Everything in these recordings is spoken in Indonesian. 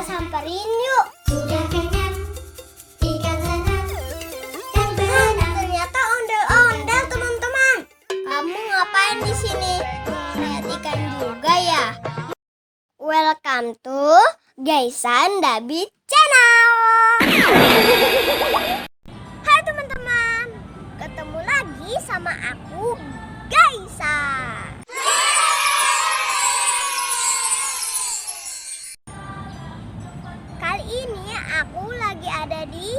samperin yuk. Sudah kenyang, ikan senang, dan berenang. Ternyata ondel-ondel teman-teman. Kamu ngapain di sini? Lihat ikan juga ya? Welcome to Gaisan Dabi Channel. Hai teman-teman, ketemu lagi sama aku Gaisa. Kali ini aku lagi ada di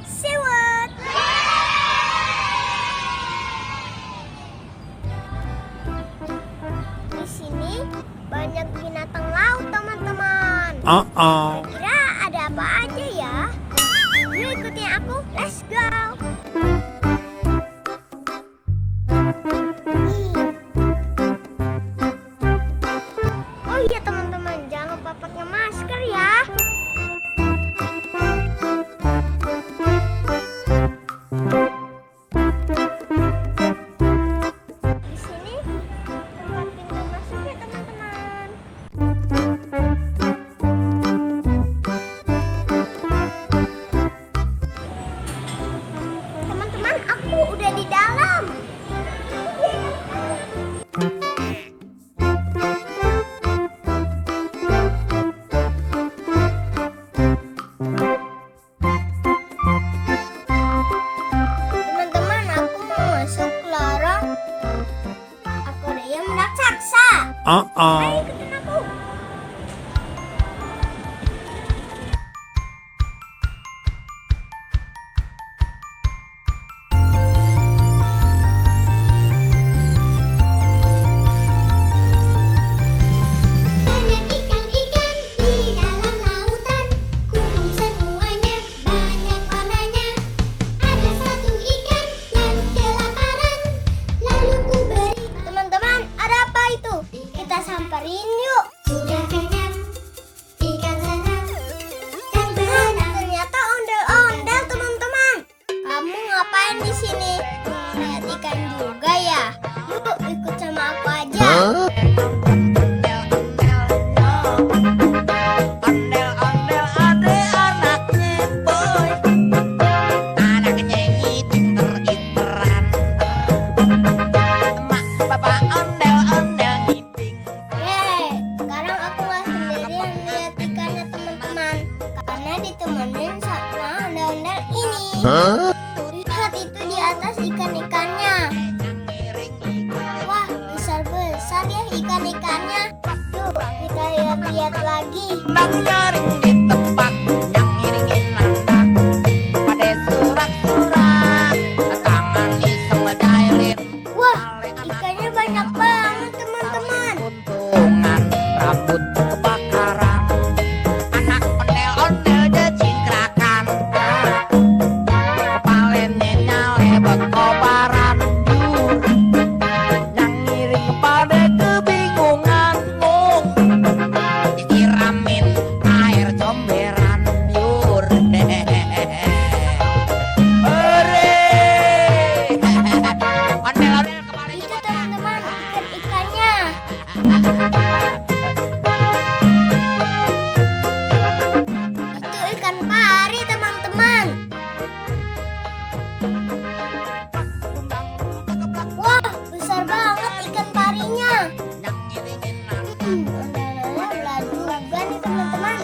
SeaWorld. Di sini banyak binatang laut teman-teman. Kira-kira ada apa aja ya? Yuk ikutin aku, let's go. Oh iya teman-teman, jangan lupa pakai masker ya. Di sini tempat pintu masuknya teman-teman. Teman-teman, aku udah di dalam. Teman-teman, aku mau masuk ke lorong akuarium raksasa. Ayo ikutin aku. Banyak ikan-ikan di dalam lautan, kuning semuanya, banyak warnanya. Ada satu ikan yang kelaparan, lalu ku beri. Teman-teman, ada apa itu? Kita samperin yuk. Sudah kenyang, ikan senang, dan berenang. Ternyata ondel-ondel teman-teman. Kamu ngapain di sini? Lihat ikan juga ya? Yuk ikut sama aku aja. Ondel-ondel ade anaknya boy, anaknya ngiter-ngiteran. Emak bapak ondel-ondel ngiping. Sekarang aku nggak sendirian lihat ikannya teman-teman, karena ditemenin sama ondel-ondel ini. Lihat itu di atas ikan-ikannya. Wah, besar-besar ya ikan-ikannya. Yuk kita lihat-lihat lagi. Nang nyaring di tempat yang ngiringin landak, pada surak-surak tangan iseng ngejairin. Wah, ikannya banyak banget teman-teman. Untungan rambut kebakaran, anak ondel-ondel jecingkrakan, kepalanya nyalebet kobaran. Yang ngiring pada kebingungan, disiramin air comberan. Yur ondel-ondel kepalanya Itu teman-teman ikan-ikannya. Itu ikan pari teman-teman. Wah, besar banget ikan parinya. yang ngiringin Ondel-ondel beladuga nih teman-teman.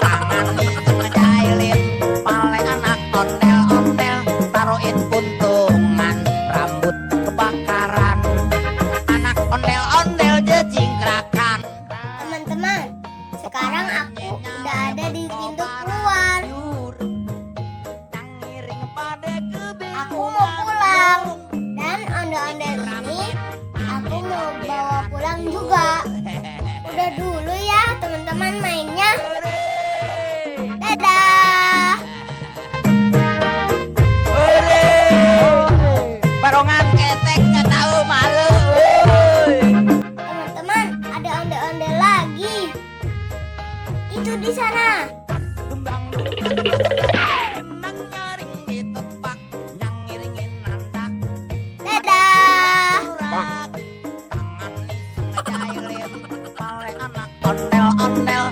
tangan iseng ngejailin, pale anak ondel-ondel taruhin puntungan, rambut kebakaran, anak ondel-ondel jecingkrakan. Teman-teman, sekarang aku udah ada di pintu keluar. Yur, yang ngiring pada Aku mau pulang. Dan ondel-ondel ini aku mau bawa pulang juga. Udah dulu ya teman-teman mainnya. Dadah. Barongan ketek nggak tahu malu. Teman-teman, ada ondel-ondel lagi. Itu di sana. Nang nyaring di tempat yang ngiringin landak, Dadah. tangan iseng ngejailin, pale anak ondel-ondel